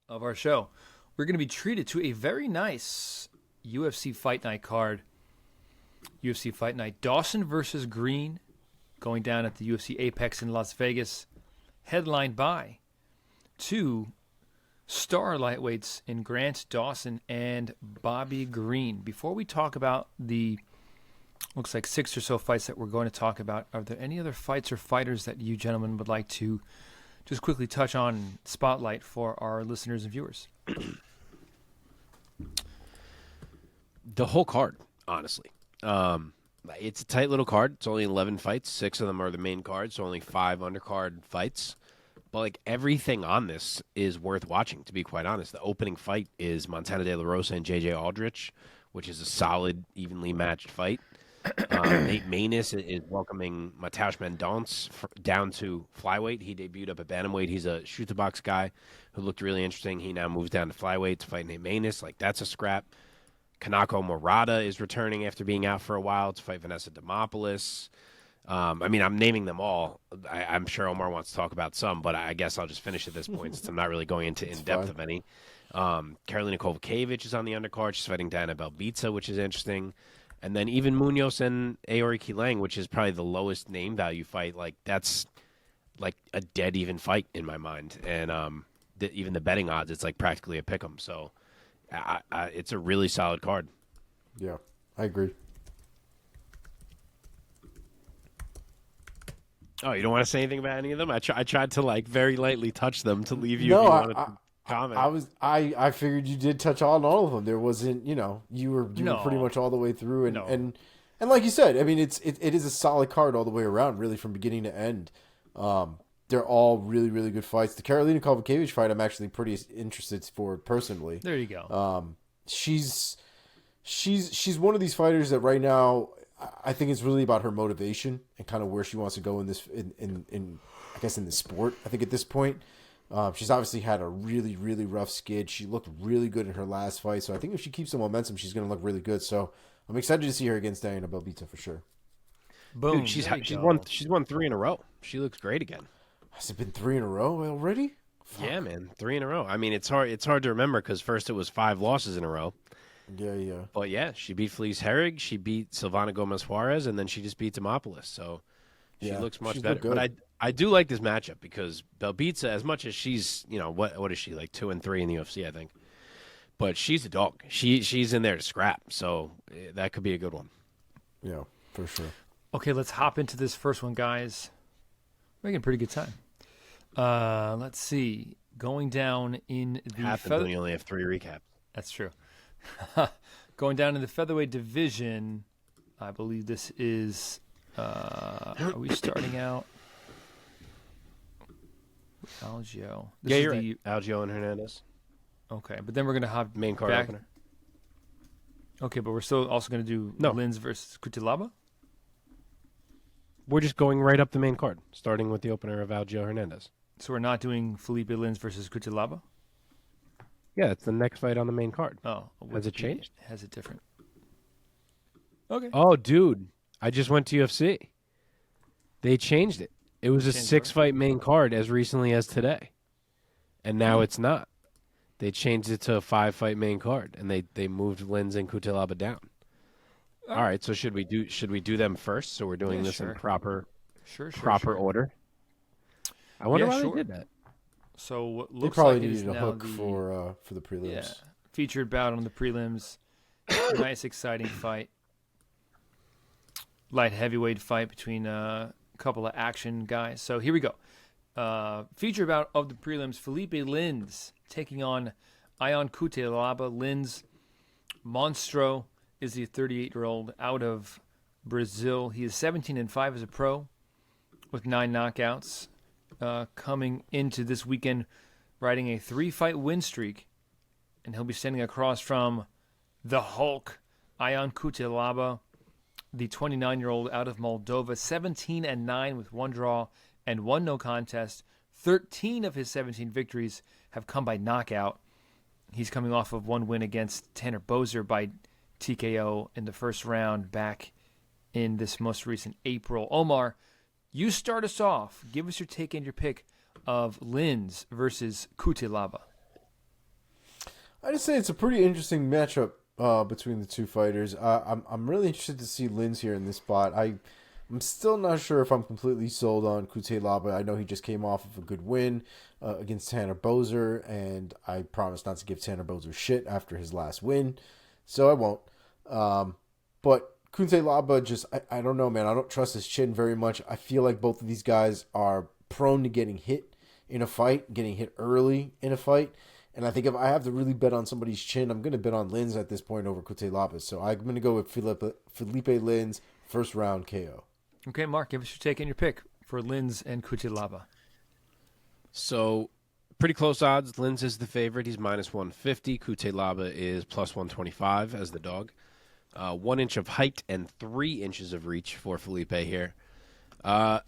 of our show, we're going to be treated to a very nice UFC Fight Night card. UFC Fight Night, Dawson versus Green, going down at the UFC Apex in Las Vegas, headlined by two star lightweights in Grant Dawson and Bobby Green. Before we talk about the, looks like 6 or so fights that we're going to talk about, are there any other fights or fighters that you gentlemen would like to just quickly touch on, spotlight for our listeners and viewers? The whole card, honestly. It's a tight little card. It's only 11 fights. 6 of them are the main card, so only 5 undercard fights. But like everything on this is worth watching, to be quite honest. The opening fight is Montana De La Rosa and J.J. Aldrich, which is a solid, evenly matched fight. Nate Maness is welcoming Mateusz Mendonce down to flyweight. He debuted up at bantamweight. He's a shoot-the-box guy who looked really interesting. He now moves down to flyweight to fight Nate Maness. Like, that's a scrap. Kanako Murata is returning after being out for a while to fight Vanessa Demopoulos. I mean, I'm naming them all. I'm sure Omar wants to talk about some, but I guess I'll just finish at this point since I'm not really going into in-depth of any. Karolina Kovacevic is on the undercard. She's fighting Diana Belbita, which is interesting. And then even Munoz and Aori Kilang, which is probably the lowest name value fight. Like, that's like a dead even fight in my mind. And even the betting odds, it's like practically a pick 'em. So it's a really solid card. Yeah, I agree. Oh, you don't want to say anything about any of them? I tried to like very lightly touch them to leave you. No, if you wanted to comment. I figured you did touch on all of them. There wasn't, you were pretty much all the way through, and like you said, I mean, it is a solid card all the way around, really from beginning to end. They're all really, really good fights. The Karolina Kovacevic fight, I'm actually pretty interested for personally. There you go. She's one of these fighters that right now, I think it's really about her motivation and kind of where she wants to go in this, in I guess in the sport. I think at this point, she's obviously had a really, really rough skid. She looked really good in her last fight, so I think if she keeps the momentum, she's going to look really good. So I'm excited to see her against Diana Belbita for sure. Boom! Dude, she's won 3 in a row. She looks great again. Has it been 3 in a row already? Fuck. Yeah, man, 3 in a row. I mean, it's hard to remember because first it was 5 losses in a row. Yeah. But yeah, she beat Felice Herrig, she beat Silvana Gomez Juarez, and then she just beat Demopoulos. So she looks much better. But I do like this matchup because Belbita, as much as she's, what is she, like 2-3 in the UFC, I think. But she's a dog. She's in there to scrap. So that could be a good one. Yeah, for sure. Okay, let's hop into this first one, guys. We're making pretty good time. Let's see. Going down in the when you only have 3 recaps. That's true. Going down in the featherweight division, I believe this is. Are we starting out? Algeo. You're right. Algeo and Hernandez. Okay, but then we're gonna hop main card back. opener. Okay, but we're still also gonna do Lins versus Cutelaba. We're just going right up the main card, starting with the opener of Algeo Hernandez. So we're not doing Philipe Lins versus Cutelaba? Yeah, it's the next fight on the main card. Oh. Has it changed? Has it different? Okay. Oh, dude. I just went to UFC. They changed it. It was a 6-fight main card as recently as today. And now it's not. They changed it to a 5-fight main card, and they moved Lins and Cutelaba down. All right, so should we do them first? So we're doing this in proper order. I wonder why they did that. So what they looks probably like needed a hook for the prelims. Yeah, featured bout on the prelims. Nice, exciting fight. Light heavyweight fight between a couple of action guys. So here we go. Feature bout of the prelims: Philipe Lins taking on Ion Cutelaba. Lins Monstro is the 38-year-old out of Brazil. He is 17-5 as a pro with 9 knockouts. Coming into this weekend, riding a 3-fight win streak, and he'll be standing across from the Hulk, Ion Cutelaba, the 29-year-old out of Moldova, 17-9 with 1 draw and 1 no contest. 13 of his 17 victories have come by knockout. He's coming off of 1 win against Tanner Boser by TKO in the first round back in this most recent April. Omar, you start us off. Give us your take and your pick of Lins versus Cutelaba. I just say it's a pretty interesting matchup between the two fighters. I'm really interested to see Linz here in this spot. I'm still not sure if I'm completely sold on Cutelaba. I know he just came off of a good win against Tanner Boser, and I promise not to give Tanner Boser shit after his last win, so I won't. But Cutelaba just, I don't know, man. I don't trust his chin very much. I feel like both of these guys are prone to getting hit in a fight, getting hit early in a fight. And I think if I have to really bet on somebody's chin, I'm going to bet on Linz at this point over Cutelaba. So I'm going to go with Felipe Linz, first round KO. Okay, Mark, give us your take and your pick for Linz and Cutelaba. So, pretty close odds. Linz is the favorite. He's minus 150. Cutelaba is plus 125 as the dog. 1 inch of height and 3 inches of reach for Philipe here. I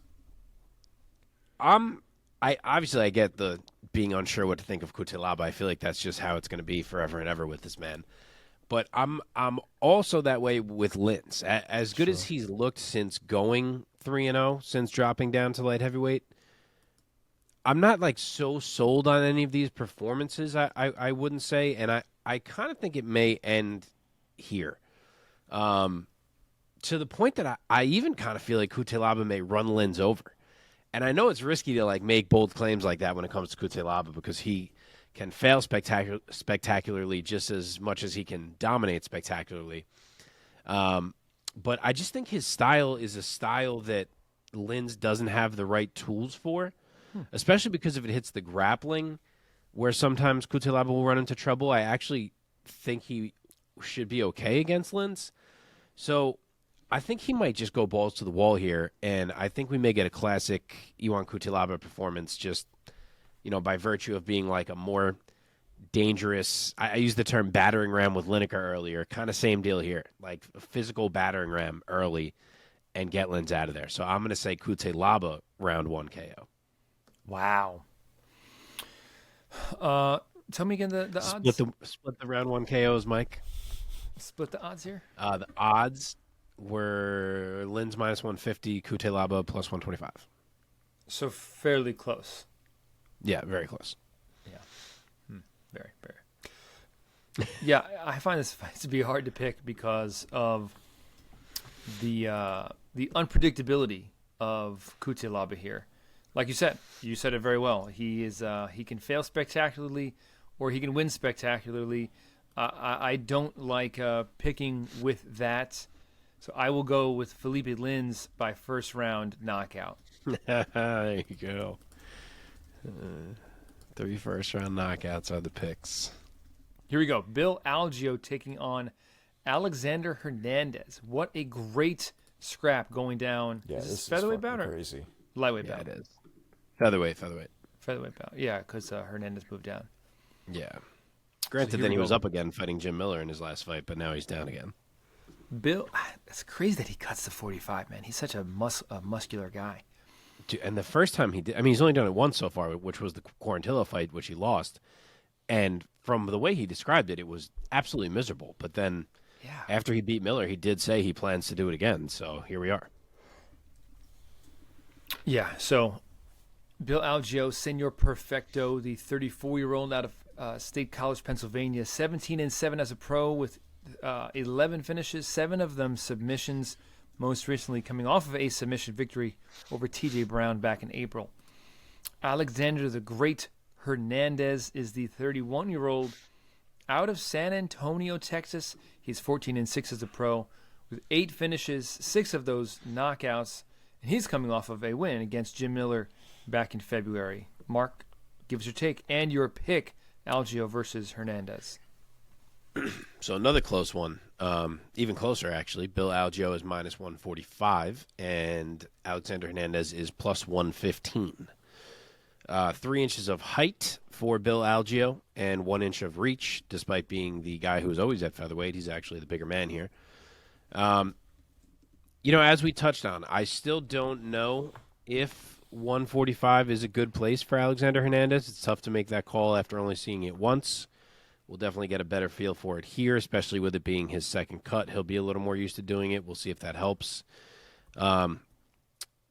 get the being unsure what to think of Cutelaba. I feel like that's just how it's going to be forever and ever with this man. But I'm also that way with Linz. As good as he's looked since going 3-0, since dropping down to light heavyweight, I'm not like so sold on any of these performances. I wouldn't say, and I kind of think it may end here. To the point that I even kind of feel like Cutelaba may run Linz over. And I know it's risky to like make bold claims like that when it comes to Cutelaba because he can fail spectacularly just as much as he can dominate spectacularly. But I just think his style is a style that Linz doesn't have the right tools for, especially because if it hits the grappling, where sometimes Cutelaba will run into trouble. I actually think he should be okay against Linz. So I think he might just go balls to the wall here, and I think we may get a classic Ion Cutelaba performance just, by virtue of being like a more dangerous, I used the term battering ram with Lineker earlier, kind of same deal here, like a physical battering ram early and get Linz out of there. So I'm going to say Cutelaba round 1 KO. Wow. Tell me again the odds. Split the round 1 KOs, Mike. Split the odds here? The odds were Linz minus 150, Cutelaba plus 125. So fairly close. Yeah, very close. Yeah. Very, very. Yeah, I find this fight to be hard to pick because of the unpredictability of Cutelaba here. Like you said it very well. He can fail spectacularly, or he can win spectacularly. I don't like picking with that, so I will go with Philipe Linz by first round knockout. There you go. 3 first round knockouts are the picks. Here we go. Bill Algeo taking on Alexander Hernandez. What a great scrap going down. Yeah, is this featherweight is bout or crazy. lightweight Yeah, bout? it is. Featherweight. Featherweight bout. Yeah, because Hernandez moved down. Yeah. Granted, here then we he was go. up again fighting Jim Miller in his last fight, but now he's down again. Bill, it's crazy that he cuts to 45, man. He's such a muscular guy. Dude, and the first time he did, he's only done it once so far, which was the Quarantilla fight, which he lost. And from the way he described it, it was absolutely miserable. But then after he beat Miller, he did say he plans to do it again. So here we are. Yeah, so Bill Algeo, Senor Perfecto, the 34-year-old out of State College, Pennsylvania, 17-7 as a pro with 11 finishes, 7 of them submissions, most recently coming off of a submission victory over T.J. Brown back in April. Alexander the Great Hernandez is the 31-year-old out of San Antonio, Texas. He's 14-6 as a pro with 8 finishes, 6 of those knockouts, and he's coming off of a win against Jim Miller back in February. Mark, give us your take and your pick, Algeo versus Hernandez. So another close one, even closer actually. Bill Algeo is minus 145, and Alexander Hernandez is plus 115. 3 inches of height for Bill Algeo and 1 inch of reach, despite being the guy who's always at featherweight. He's actually the bigger man here. As we touched on, I still don't know if 145 is a good place for Alexander Hernandez. It's tough to make that call after only seeing it once. We'll definitely get a better feel for it here, especially with it being his second cut. He'll be a little more used to doing it. We'll see if that helps.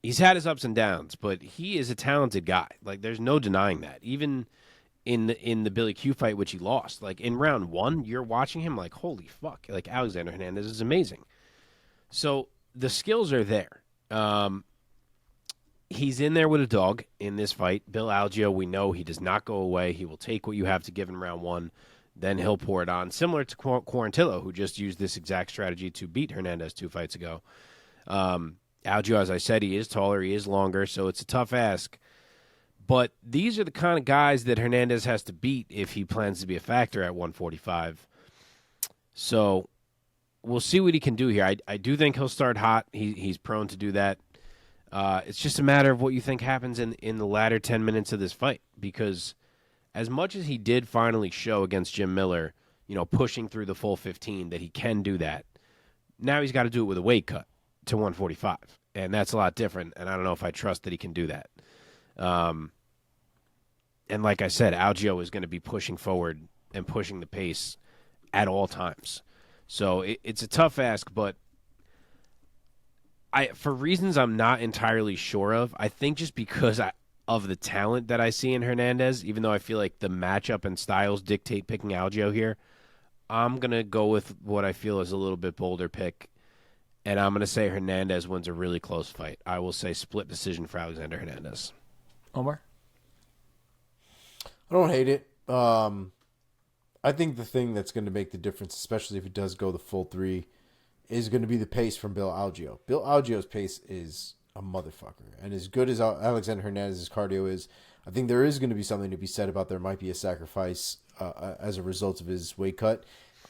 He's had his ups and downs, but he is a talented guy. Like, there's no denying that. Even in the Billy Q fight, which he lost. Like in round 1, you're watching him like, holy fuck! Like Alexander Hernandez is amazing. So the skills are there. He's in there with a dog in this fight. Bill Algeo, we know he does not go away. He will take what you have to give in round 1, then he'll pour it on. Similar to Quarantillo, who just used this exact strategy to beat Hernandez 2 fights ago. Algeo, as I said, he is taller, he is longer, so it's a tough ask. But these are the kind of guys that Hernandez has to beat if he plans to be a factor at 145. So we'll see what he can do here. I do think he'll start hot. He's prone to do that. It's just a matter of what you think happens in the latter 10 minutes of this fight. Because as much as he did finally show against Jim Miller, pushing through the full 15, that he can do that, now he's got to do it with a weight cut to 145. And that's a lot different, and I don't know if I trust that he can do that. And like I said, Algeo is going to be pushing forward and pushing the pace at all times. So it's a tough ask, but for reasons I'm not entirely sure of, I think just because of the talent that I see in Hernandez, even though I feel like the matchup and styles dictate picking Algeo here, I'm going to go with what I feel is a little bit bolder pick, and I'm going to say Hernandez wins a really close fight. I will say split decision for Alexander Hernandez. Omar? I don't hate it. I think the thing that's going to make the difference, especially if it does go the full 3, is going to be the pace from Bill Algeo. Bill Algeo's pace is a motherfucker. And as good as Alexander Hernandez's cardio is, I think there is going to be something to be said about there might be a sacrifice as a result of his weight cut.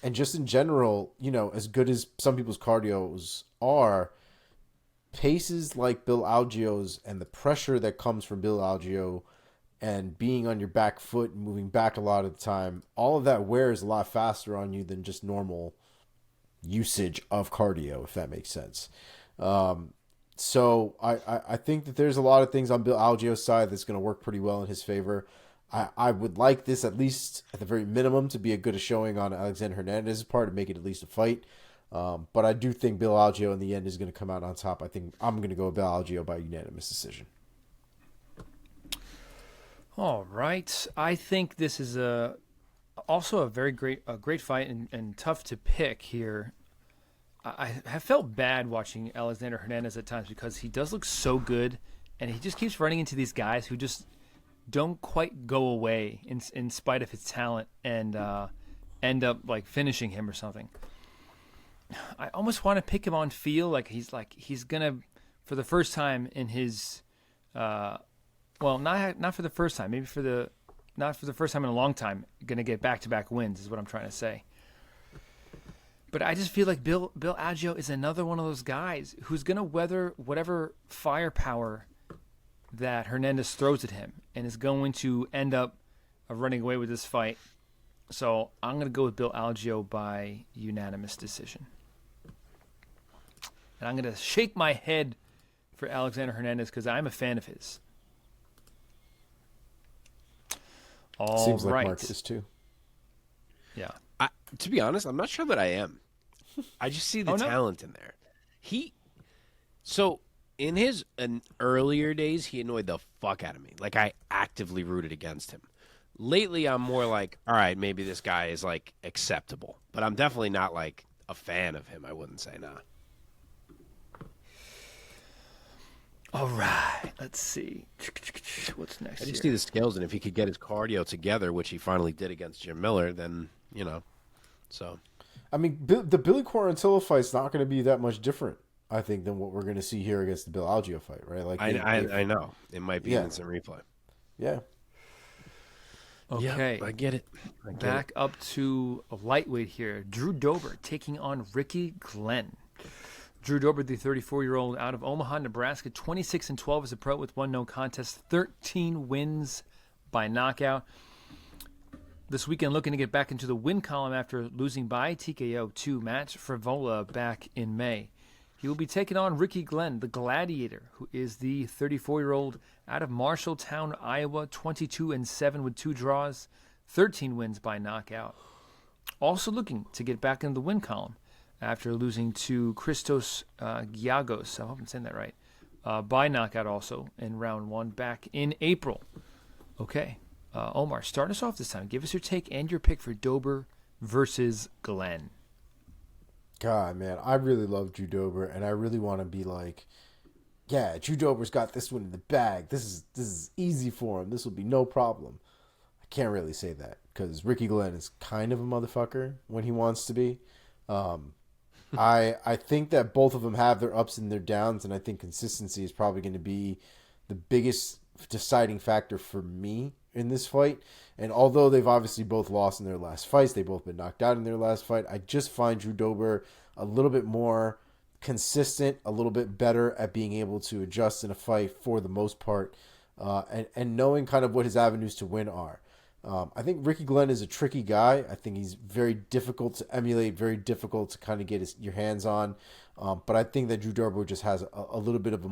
And just in general, as good as some people's cardios are, paces like Bill Algeo's and the pressure that comes from Bill Algeo and being on your back foot and moving back a lot of the time, all of that wears a lot faster on you than just normal usage of cardio, if that makes sense. So I think that there's a lot of things on Bill Algeo's side that's going to work pretty well in his favor. I would like this, at least at the very minimum, to be a good showing on Alexander Hernandez's part and make it at least a fight. But I do think Bill Algeo in the end is going to come out on top. I think I'm going to go with Bill Algeo by unanimous decision. All right. I think this is also a very great fight and tough to pick here. I have felt bad watching Alexander Hernandez at times because he does look so good, and he just keeps running into these guys who just don't quite go away in spite of his talent and end up like finishing him or something. I almost want to pick him on feel like he's gonna, for the first time in his well, not for the first time, maybe not for the first time in a long time, going to get back-to-back wins is what I'm trying to say. But I just feel like Bill Algeo is another one of those guys who's going to weather whatever firepower that Hernandez throws at him and is going to end up running away with this fight. So I'm going to go with Bill Algeo by unanimous decision. And I'm going to shake my head for Alexander Hernandez because I'm a fan of his. All Seems right. like Mark is too. Yeah. To be honest, I'm not sure that I am. I just see the talent in there. So in his earlier days, he annoyed the fuck out of me. Like I actively rooted against him. Lately, I'm more like, all right, maybe this guy is like acceptable, but I'm definitely not like a fan of him. I wouldn't say nah. All right, let's see. What's next? I just see the skills, and if he could get his cardio together, which he finally did against Jim Miller, then, so. I mean, the Billy Quarantillo fight's not going to be that much different, I think, than what we're going to see here against the Bill Algeo fight, right? Like I know. It might be instant replay. Yeah. Okay. Yeah, I get it. Back up to a lightweight here. Drew Dober taking on Ricky Glenn. Drew Dober, the 34-year-old out of Omaha, Nebraska, 26-12 as a pro with 1 no contest, 13 wins by knockout. This weekend looking to get back into the win column after losing by TKO to Matt Frivola back in May. He will be taking on Ricky Glenn, the Gladiator, who is the 34-year-old out of Marshalltown, Iowa, 22-7 with 2 draws, 13 wins by knockout. Also looking to get back into the win column after losing to Christos Giagos, I hope I'm saying that right, by knockout also in round 1 back in April. Okay. Omar, start us off this time. Give us your take and your pick for Dober versus Glenn. God, man, I really love Drew Dober, and I really want to be like, yeah, Drew Dober's got this one in the bag. This is easy for him. This will be no problem. I can't really say that because Ricky Glenn is kind of a motherfucker when he wants to be. I think that both of them have their ups and their downs, and I think consistency is probably going to be the biggest deciding factor for me in this fight. And although they've obviously both lost in their last fights, they've both been knocked out in their last fight, I just find Drew Dober a little bit more consistent, a little bit better at being able to adjust in a fight for the most part, and knowing kind of what his avenues to win are. I think Ricky Glenn is a tricky guy. I think he's very difficult to emulate, very difficult to kind of get your hands on. But I think that Drew Dober just has a little bit of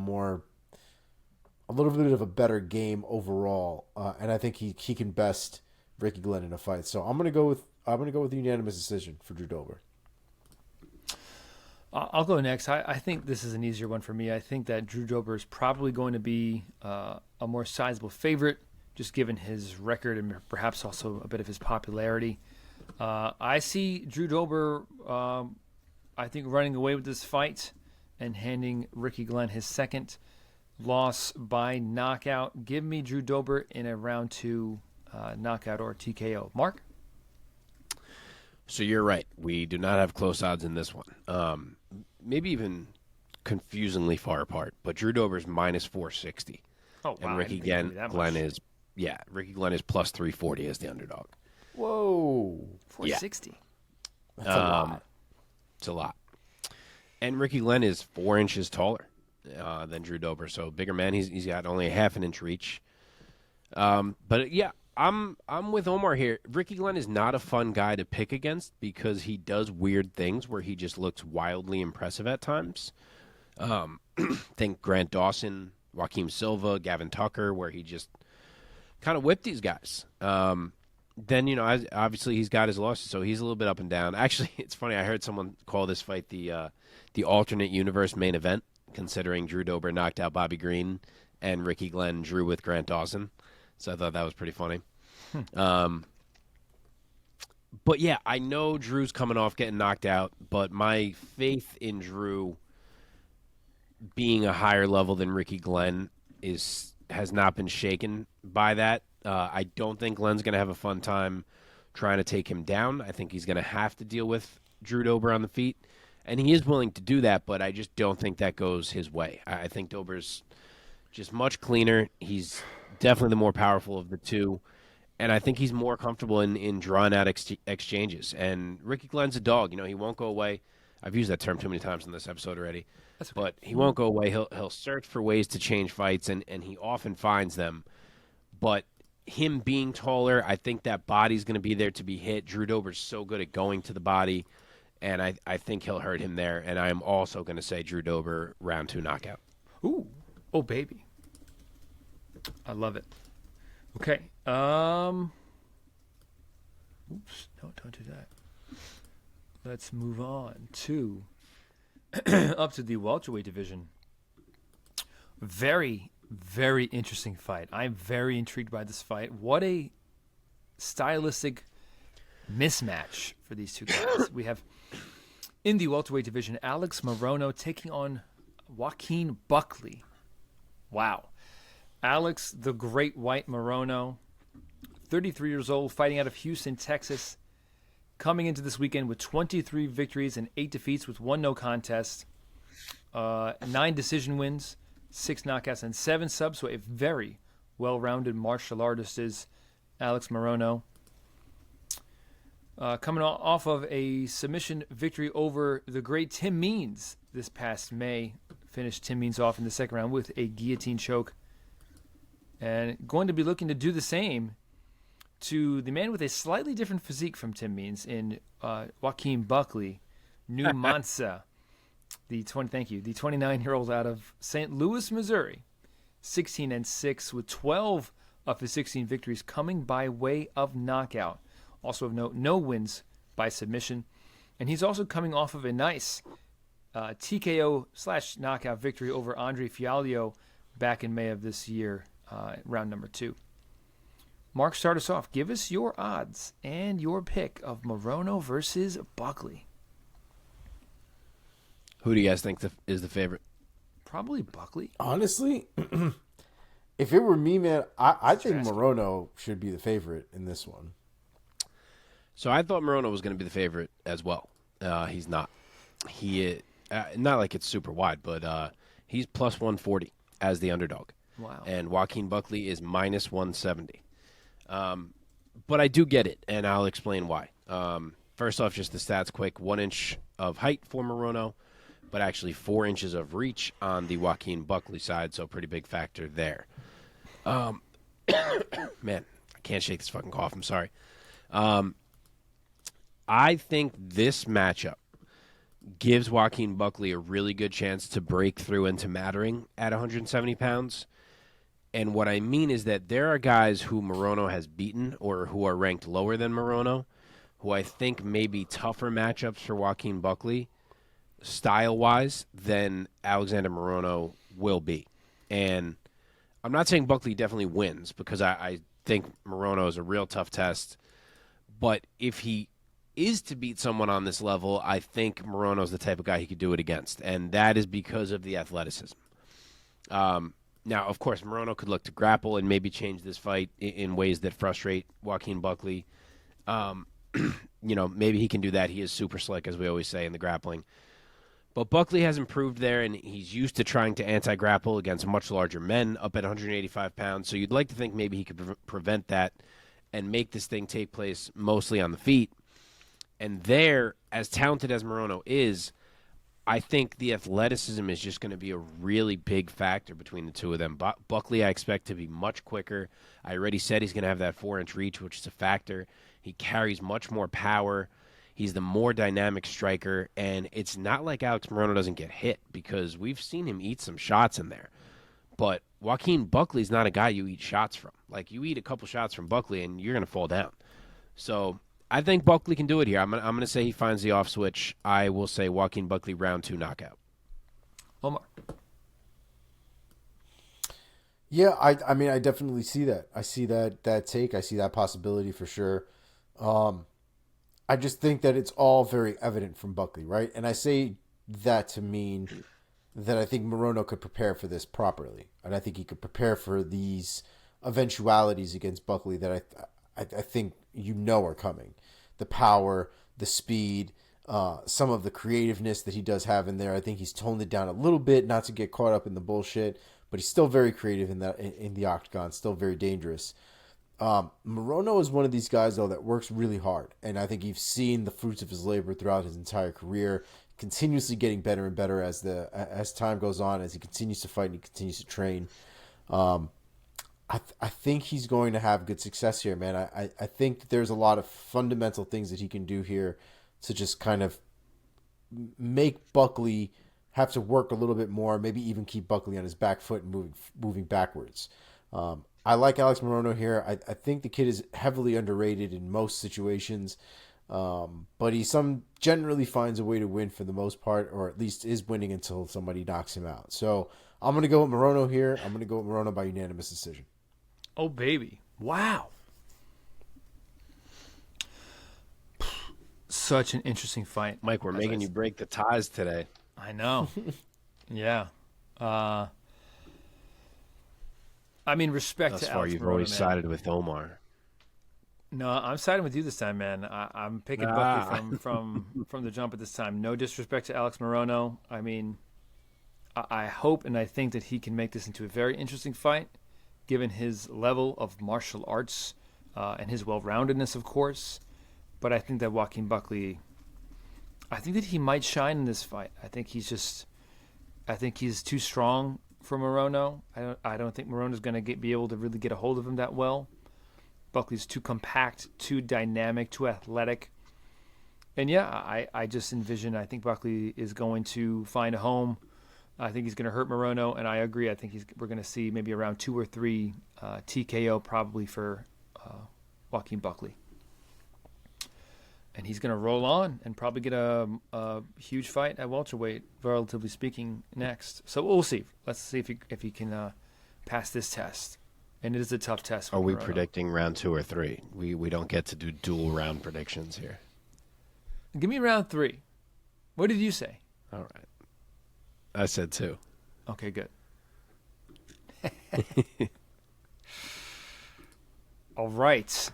a better game overall, and I think he can best Ricky Glenn in a fight. So I'm gonna go with a unanimous decision for Drew Dober. I'll go next. I think this is an easier one for me. I think that Drew Dober is probably going to be a more sizable favorite, just given his record and perhaps also a bit of his popularity. I see Drew Dober, I think, running away with this fight and handing Ricky Glenn his second loss by knockout. Give me Drew Dober in a round 2 knockout or TKO. Mark? So you're right. We do not have close odds in this one. Maybe even confusingly far apart. But Drew Dober's minus 460. Oh, wow. And Ricky Glenn is, Ricky Glenn is plus 340 as the underdog. Whoa. 460. Yeah. That's a lot. It's a lot. And Ricky Glenn is 4 inches taller than Drew Dober. So bigger man. He's got only a half an inch reach. But yeah, I'm with Omar here. Ricky Glenn is not a fun guy to pick against because he does weird things where he just looks wildly impressive at times. Think Grant Dawson, Joaquin Silva, Gavin Tucker, where he just kind of whipped these guys. Then, obviously he's got his losses, so he's a little bit up and down. Actually, it's funny. I heard someone call this fight the alternate universe main event, considering Drew Dober knocked out Bobby Green and Ricky Glenn drew with Grant Dawson. So I thought that was pretty funny. But yeah, I know Drew's coming off getting knocked out, but my faith in Drew being a higher level than Ricky Glenn has not been shaken by that. I don't think Glenn's going to have a fun time trying to take him down. I think he's going to have to deal with Drew Dober on the feet, and he is willing to do that, but I just don't think that goes his way. I think Dober's just much cleaner. He's definitely the more powerful of the two, and I think he's more comfortable in drawing out exchanges. And Ricky Glenn's a dog. He won't go away. I've used that term too many times in this episode already. That's okay. But he won't go away. He'll search for ways to change fights, and he often finds them. But him being taller, I think that body's going to be there to be hit. Drew Dober's so good at going to the body, and I think he'll hurt him there. And I am also going to say Drew Dober round 2 knockout. Ooh. Oh, baby. I love it. Okay. Oops. No, don't do that. Let's move on to up to the welterweight division. Very, very interesting fight. I'm very intrigued by this fight. What a stylistic mismatch for these two guys. We have in the welterweight division Alex Morono taking on Joaquin Buckley. Wow. Alex, the Great White Morono, 33 years old, fighting out of Houston, Texas, coming into this weekend with 23 victories and 8 defeats with 1 no contest, 9 decision wins, 6 knockouts, and 7 subs. So a very well-rounded martial artist is Alex Morono. Coming off of a submission victory over the great Tim Means this past May. Finished Tim Means off in the second round with a guillotine choke. And going to be looking to do the same to the man with a slightly different physique from Tim Means in Joaquin Buckley, New Mansa, the 29-year-old out of St. Louis, Missouri, 16-6 with 12 of his 16 victories coming by way of knockout. Also of note, no wins by submission, and he's also coming off of a nice TKO/knockout victory over Andre Fialho back in May of this year, round number 2. Mark, start us off. Give us your odds and your pick of Morono versus Buckley. Who do you guys think is the favorite? Probably Buckley. Honestly, if it were me, man, I think Morono should be the favorite in this one. So I thought Morono was going to be the favorite as well. He's not. He not like it's super wide, but he's plus 140 as the underdog. Wow. And Joaquin Buckley is minus 170. But I do get it, and I'll explain why. First off, just the stats quick. 1 inch of height for Morono, but actually 4 inches of reach on the Joaquin Buckley side, so pretty big factor there. Man, I can't shake this fucking cough. I'm sorry. I think this matchup gives Joaquin Buckley a really good chance to break through into mattering at 170 pounds. And what I mean is that there are guys who Morono has beaten or who are ranked lower than Morono, who I think may be tougher matchups for Joaquin Buckley, style-wise, than Alexander Morono will be. And I'm not saying Buckley definitely wins, because I think Morono is a real tough test. But if he is to beat someone on this level, I think Morono is the type of guy he could do it against, and that is because of the athleticism. Now, of course, Morono could look to grapple and maybe change this fight in ways that frustrate Joaquin Buckley. Maybe he can do that. He is super slick, as we always say, in the grappling. But Buckley has improved there, and he's used to trying to anti-grapple against much larger men up at 185 pounds. So you'd like to think maybe he could prevent that and make this thing take place mostly on the feet. And there, as talented as Morono is, I think the athleticism is just going to be a really big factor between the two of them. Buckley, I expect to be much quicker. I already said he's going to have that 4-inch reach, which is a factor. He carries much more power. He's the more dynamic striker, and it's not like Alex Morono doesn't get hit, because we've seen him eat some shots in there. But Joaquin Buckley's not a guy you eat shots from. Like, you eat a couple shots from Buckley, and you're going to fall down. So I think Buckley can do it here. I'm going to say he finds the off switch. I will say Joaquin Buckley round 2 knockout. Omar. Yeah, I mean, I definitely see that. I see that take. I see that possibility for sure. I just think that it's all very evident from Buckley, right? And I say that to mean that I think Morono could prepare for this properly, and I think he could prepare for these eventualities against Buckley that I think are coming. The power, the speed, some of the creativeness that he does have in there. I think he's toned it down a little bit, not to get caught up in the bullshit, but he's still very creative in the octagon, still very dangerous. Morono is one of these guys, though, that works really hard, and I think you've seen the fruits of his labor throughout his entire career, continuously getting better and better as time goes on, as he continues to fight and he continues to train. I think he's going to have good success here, man. I think that there's a lot of fundamental things that he can do here to just kind of make Buckley have to work a little bit more, maybe even keep Buckley on his back foot and moving backwards. I like Alex Morono here. I think the kid is heavily underrated in most situations, but he generally finds a way to win for the most part, or at least is winning until somebody knocks him out. So I'm going to go with Morono here. I'm going to go with Morono by unanimous decision. Oh, baby. Wow. Such an interesting fight. Mike, we're making you break the ties today. I know. Yeah. I mean, respect Thus to far, Alex you've Morono, always man. sided with Omar. No, I'm siding with you this time, man. I'm picking Buckley from the jump at this time. No disrespect to Alex Morono. I mean, I hope and I think that he can make this into a very interesting fight, given his level of martial arts and his well-roundedness, of course. But I think that Joaquin Buckley, I think that he might shine in this fight. I think he's too strong for Morono. I don't think Morono's going to be able to really get a hold of him that well. Buckley's too compact, too dynamic, too athletic. And yeah, I just envision, I think Buckley is going to find a home. I think he's going to hurt Morono, and I agree. I think we're going to see maybe around 2 or 3 TKO probably for Joaquin Buckley. And he's going to roll on and probably get a huge fight at welterweight, relatively speaking, next. So we'll see. Let's see if he can pass this test and it is a tough test. Are for we Morono. predicting round 2 or 3? We don't get to do dual round predictions here. Give me round 3. What did you say? All right. I said 2. Okay, good. All right.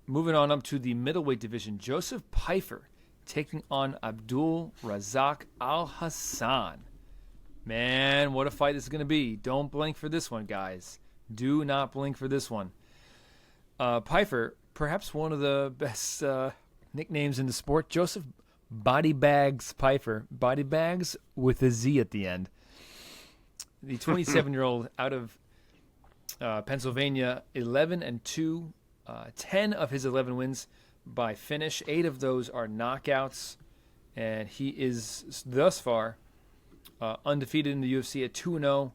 Moving on up to the middleweight division, Joseph Pyfer taking on Abdul Razak Alhassan. Man, what a fight this is going to be. Don't blink for this one, guys. Do not blink for this one. Pyfer, perhaps one of the best nicknames in the sport. Joseph Body Bags Pyfer. Body Bags with a Z at the end. The 27-year-old out of Pennsylvania, 11-2. 10 of his 11 wins by finish. 8 of those are knockouts. And he is thus far undefeated in the UFC at 2-0.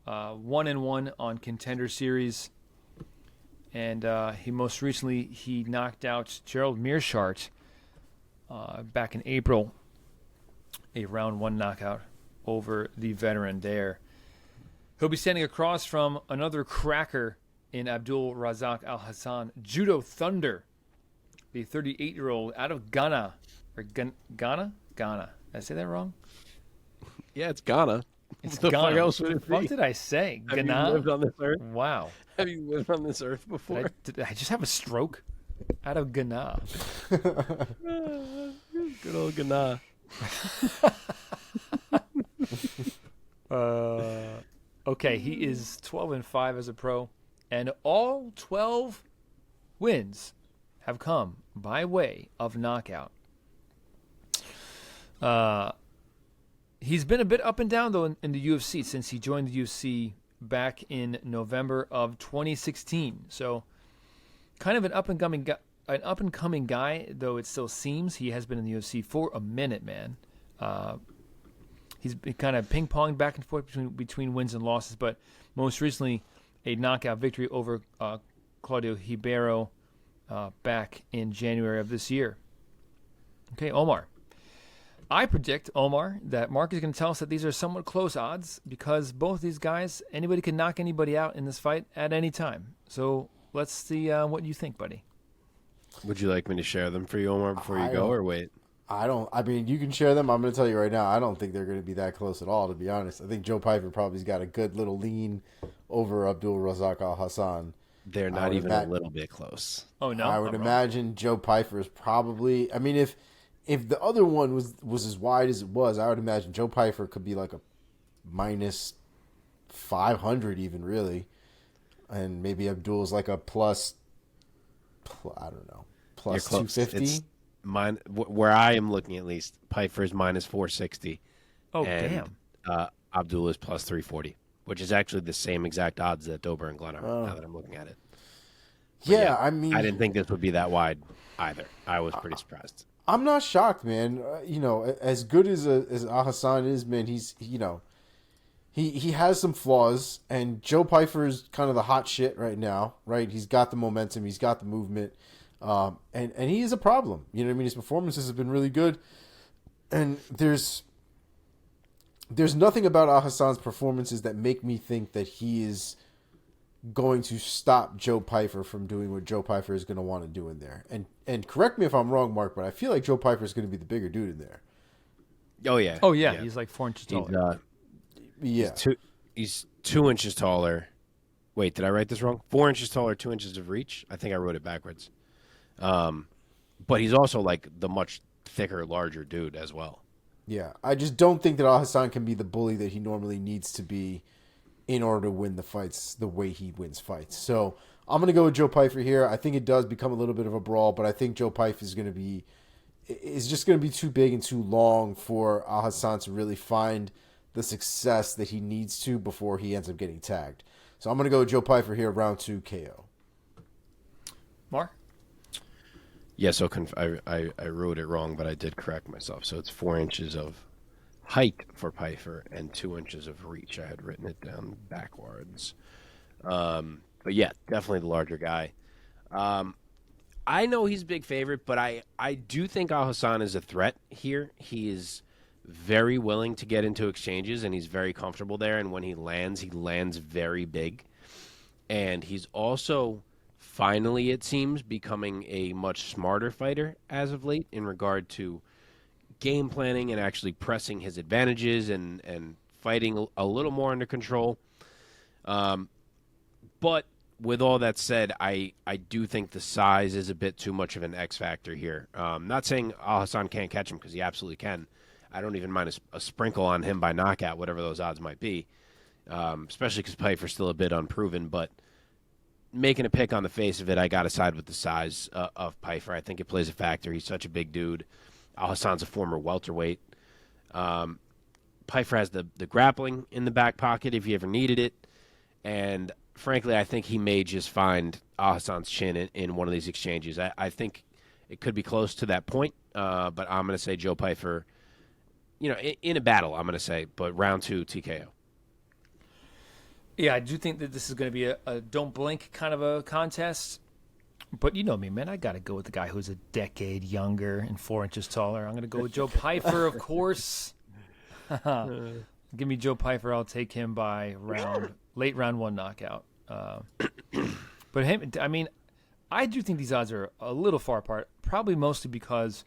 1-1 on Contender Series. And he most recently, he knocked out Gerald Meerschaert back in April. A round 1 knockout over the veteran there. He'll be standing across from another cracker in Abdul Razak Alhassan, Judo Thunder, the 38-year-old out of Ghana. Or Ghana? Ghana. Did I say that wrong? Yeah, it's Ghana. It's What the Ghana. fuck else would it What be? did I say? Have Ghana? you lived on this earth? Wow. Have you lived on this earth before? Did I just have a stroke? Out of Ghana. Good old Ghana. Okay, he is 12-5 as a pro, and all 12 wins have come by way of knockout. He's been a bit up and down, though, in the UFC since he joined the UFC back in November of 2016. So, kind of an up-and-coming guy, though it still seems he has been in the UFC for a minute, man. He's been kind of ping-ponged back and forth between wins and losses, but most recently a knockout victory over Claudio Ribeiro back in January of this year. Okay, Omar. I predict, Omar, that Mark is going to tell us that these are somewhat close odds because both these guys, anybody can knock anybody out in this fight at any time. So let's see what you think, buddy. Would you like me to share them for you, Omar, before you go, or wait? I mean, you can share them. I'm going to tell you right now, I don't think they're going to be that close at all, to be honest. I think Joe Pyfer probably's got a good little lean over Abdul Razak Alhassan. They're not even a little bit close. Oh, no? I would imagine Joe Pyfer is probably... I mean, if the other one was as wide as it was, I would imagine Joe Pyfer could be like a minus 500 even, really. And maybe Abdul's like a plus I don't know, plus 250. Where I am looking, at least, Pyfer's minus 460. Oh, and, damn. Abdul is plus 340, which is actually the same exact odds that Dober and Glenn are, now that I'm looking at it. Yeah, I mean... I didn't think this would be that wide either. I was pretty surprised. I'm not shocked, man. As good as Alhassan is, man, he's, he has some flaws, and Joe Pyfer is kind of the hot shit right now, right? He's got the momentum, he's got the movement, and he is a problem. You know what I mean? His performances have been really good, and there's nothing about Alhassan's performances that make me think that he is going to stop Joe Pyfer from doing what Joe Pyfer is going to want to do in there. And correct me if I'm wrong, Mark, but I feel like Joe Pyfer is going to be the bigger dude in there. Oh, yeah. He's like 4 inches taller. He's 2 inches taller. Wait, did I write this wrong? 4 inches taller, 2 inches of reach. I think I wrote it backwards. But he's also like the much thicker, larger dude as well. Yeah, I just don't think that Alhassan can be the bully that he normally needs to be in order to win the fights the way he wins fights. So I'm going to go with Joe Pyfer here. I think it does become a little bit of a brawl, but I think Joe Pyfer is just going to be too big and too long for Alhassan to really find the success that he needs to before he ends up getting tagged. So I'm going to go with Joe Pyfer here, round 2 KO. Mark? Yeah, so I wrote it wrong, but I did correct myself. So it's 4 inches of height for Pyfer and 2 inches of reach. I had written it down backwards. But yeah, definitely the larger guy. I know he's a big favorite, but I do think Alhassan is a threat here. He is very willing to get into exchanges, and he's very comfortable there. And when he lands very big. And he's also finally, it seems, becoming a much smarter fighter as of late in regard to game planning and actually pressing his advantages and fighting a little more under control. But with all that said, I do think the size is a bit too much of an X factor here. Not saying Alhassan can't catch him, because he absolutely can. I don't even mind a sprinkle on him by knockout, whatever those odds might be, especially because Pyfer's still a bit unproven. But making a pick on the face of it, I got to side with the size of Pyfer. I think it plays a factor. He's such a big dude. Alhassan's a former welterweight. Pyfer has the grappling in the back pocket if he ever needed it. And frankly, I think he may just find Alhassan's chin in one of these exchanges. I think it could be close to that point, but I'm going to say Joe Pyfer, in a battle, I'm going to say, but round 2 TKO. Yeah, I do think that this is going to be a don't blink kind of a contest. But you know me, man. I got to go with the guy who's a decade younger and 4 inches taller. I'm going to go with Joe Pyfer, of course. Give me Joe Pyfer. I'll take him by late round 1 knockout. But him, I mean, I do think these odds are a little far apart, probably mostly because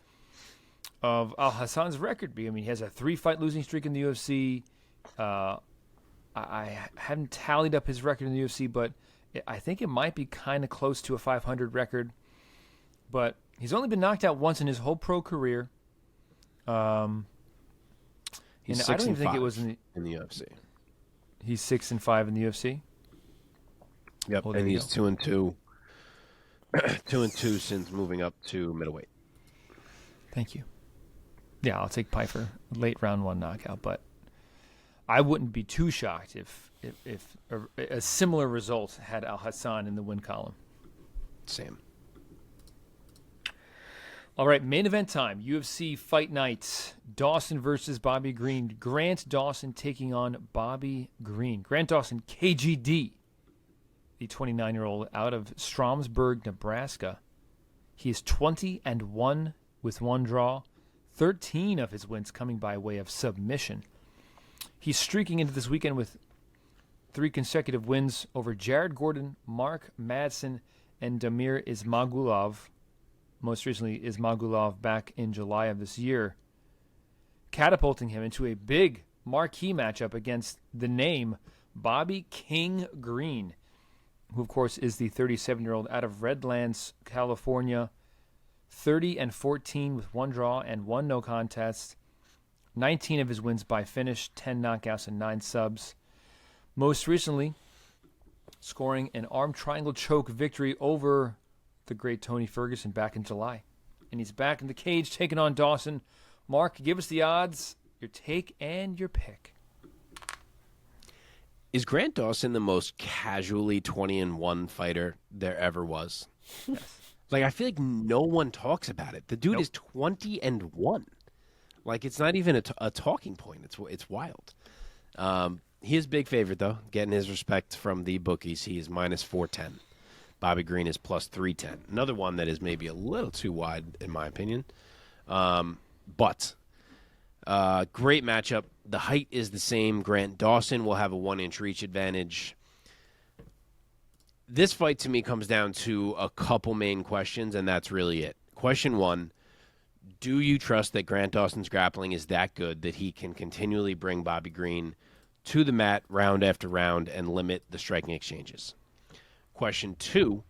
of Alhassan's record. I mean, he has a 3-fight losing streak in the UFC. I haven't tallied up his record in the UFC, but I think it might be kind of close to a 500 record. But he's only been knocked out once in his whole pro career. He's and 6 I don't and even think 5 it was in the UFC. He's 6-5 in the UFC. Yep, well, and he's go. 2-2, 2-2 since moving up to middleweight. Thank you. Yeah, I'll take Pyfer late round 1 knockout, but I wouldn't be too shocked if a similar result had Alhassan in the win column. Same. All right, main event time. UFC Fight Night. Dawson versus Bobby Green. Grant Dawson taking on Bobby Green. Grant Dawson, KGD, the 29-year-old out of Stromsburg, Nebraska. He is 20-1 with 1 draw, 13 of his wins coming by way of submission. He's streaking into this weekend with 3 consecutive wins over Jared Gordon, Mark Madsen, and Damir Ismagulov. Most recently, Ismagulov back in July of this year, catapulting him into a big marquee matchup against the name Bobby King Green, who, of course, is the 37-year-old out of Redlands, California, 30-14 with 1 draw and 1 no contest. 19 of his wins by finish, 10 knockouts and 9 subs. Most recently, scoring an arm triangle choke victory over the great Tony Ferguson back in July. And he's back in the cage taking on Dawson. Mark, give us the odds, your take, and your pick. Is Grant Dawson the most casually 20-1 fighter there ever was? Yes. Like, I feel like no one talks about it. The dude is 20-1. Like, it's not even a talking point. It's wild. He is big favorite, though, getting his respect from the bookies. He is -410. Bobby Green is +310. Another one that is maybe a little too wide, in my opinion. But great matchup. The height is the same. Grant Dawson will have a 1-inch reach advantage. This fight, to me, comes down to a couple main questions, and that's really it. Question 1, do you trust that Grant Dawson's grappling is that good that he can continually bring Bobby Green to the mat round after round and limit the striking exchanges? Question 2,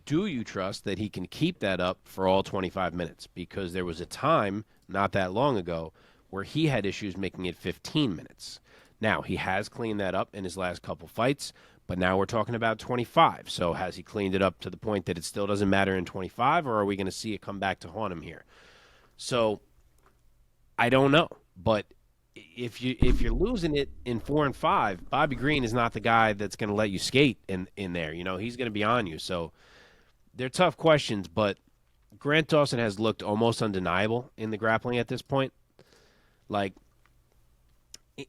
do you trust that he can keep that up for all 25 minutes? Because there was a time not that long ago where he had issues making it 15 minutes. Now, he has cleaned that up in his last couple fights, but now we're talking about 25. So has he cleaned it up to the point that it still doesn't matter in 25, or are we going to see it come back to haunt him here? So I don't know, but if you're losing it in 4 and 5, Bobby Green is not the guy that's going to let you skate in there. You know, he's going to be on you. So they're tough questions, but Grant Dawson has looked almost undeniable in the grappling at this point. Like,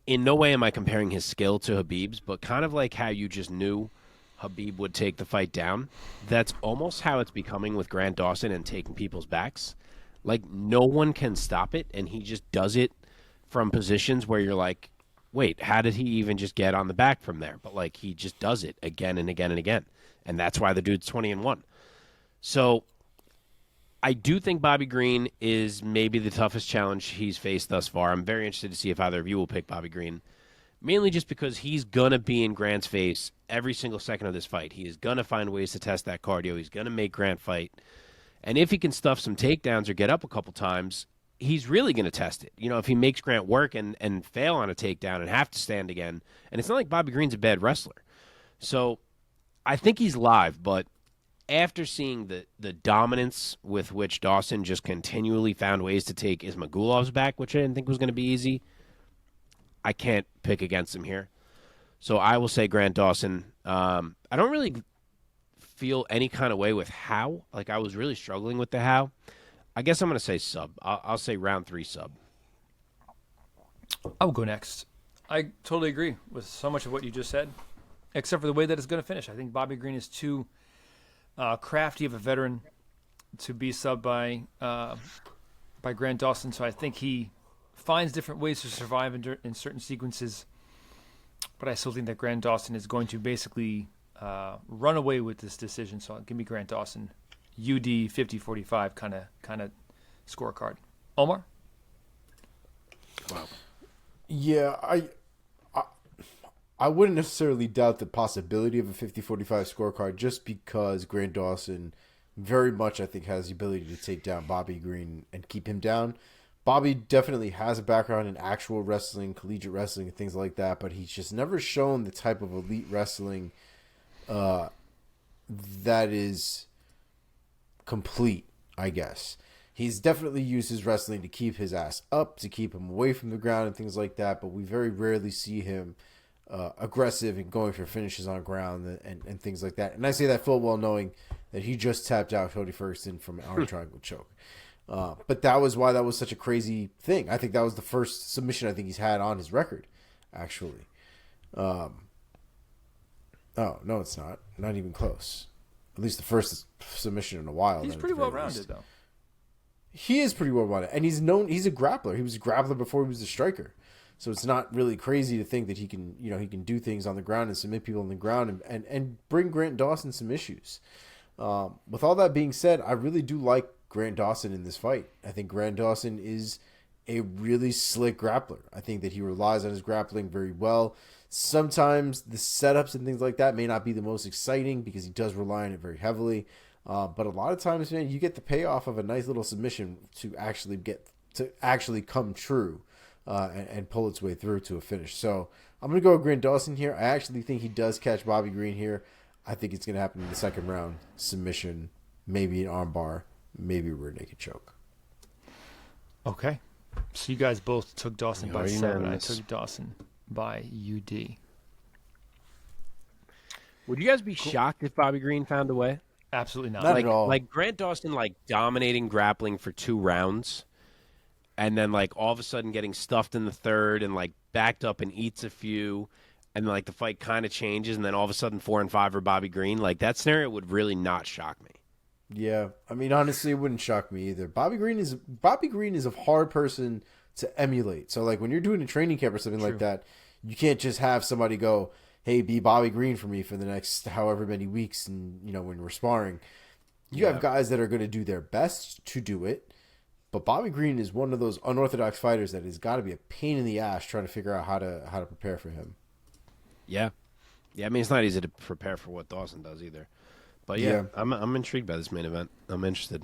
in no way am I comparing his skill to Khabib's, but kind of like how you just knew Khabib would take the fight down. That's almost how it's becoming with Grant Dawson and taking people's backs. Like, no one can stop it, and he just does it from positions where you're like, wait, how did he even just get on the back from there? But like he just does it again and again and again. And that's why the dude's 20-1. So I do think Bobby Green is maybe the toughest challenge he's faced thus far. I'm very interested to see if either of you will pick Bobby Green. Mainly just because he's going to be in Grant's face every single second of this fight. He is going to find ways to test that cardio. He's going to make Grant fight. And if he can stuff some takedowns or get up a couple times, he's really going to test it. You know, if he makes Grant work and fail on a takedown and have to stand again. And it's not like Bobby Green's a bad wrestler. So I think he's live, but after seeing the dominance with which Dawson just continually found ways to take Ismagulov's back, which I didn't think was going to be easy, I can't pick against him here. So I will say Grant Dawson. I don't really feel any kind of way with how. Like, I was really struggling with the how. I guess I'm going to say sub. I'll say round 3 sub. I will go next. I totally agree with so much of what you just said, except for the way that it's going to finish. I think Bobby Green is too crafty of a veteran to be subbed by Grant Dawson, so I think he finds different ways to survive in certain sequences, but I still think that Grant Dawson is going to basically run away with this decision. So give me Grant Dawson, UD 50-45 kind of scorecard. Omar? Wow. Yeah, I wouldn't necessarily doubt the possibility of a 50-45 scorecard just because Grant Dawson very much, I think, has the ability to take down Bobby Green and keep him down. Bobby definitely has a background in actual wrestling, collegiate wrestling, and things like that, but he's just never shown the type of elite wrestling that is complete, I guess. He's definitely used his wrestling to keep his ass up, to keep him away from the ground and things like that, but we very rarely see him aggressive and going for finishes on ground and things like that. And I say that full well knowing that he just tapped out Cody Ferguson from an arm triangle choke. But that was why that was such a crazy thing. I think that was the first submission I think he's had on his record, actually. Oh, no, it's not. Not even close. At least the first submission in a while. He's pretty well-rounded, though. He is pretty well-rounded. And he's a grappler. He was a grappler before he was a striker. So it's not really crazy to think that he can do things on the ground and submit people on the ground and bring Grant Dawson some issues. With all that being said, I really do like Grant Dawson in this fight. I think Grant Dawson is a really slick grappler. I think that he relies on his grappling very well. Sometimes the setups and things like that may not be the most exciting because he does rely on it very heavily. But a lot of times, man, you get the payoff of a nice little submission to actually come true and pull its way through to a finish. So I'm going to go with Grant Dawson here. I actually think he does catch Bobby Green here. I think it's going to happen in the second round. Submission, maybe an armbar, maybe a rear naked choke. Okay. So you guys both took Dawson by 7. I took Dawson by UD. Would you guys be shocked if Bobby Green found a way? Absolutely not. Not at all. Like Grant Dawson, dominating grappling for 2 rounds, and then all of a sudden getting stuffed in the third and backed up and eats a few, and the fight kind of changes, and then all of a sudden 4 and 5 are Bobby Green. That scenario would really not shock me. Yeah, I mean, honestly, it wouldn't shock me either. Bobby Green is a hard person to emulate. So when you're doing a training camp or something like that, you can't just have somebody go, "Hey, be Bobby Green for me for the next however many weeks," and when we're sparring, you have guys that are going to do their best to do it. But Bobby Green is one of those unorthodox fighters that has got to be a pain in the ass trying to figure out how to prepare for him. Yeah. I mean, it's not easy to prepare for what Dawson does either. But yeah. I'm intrigued by this main event. I'm interested.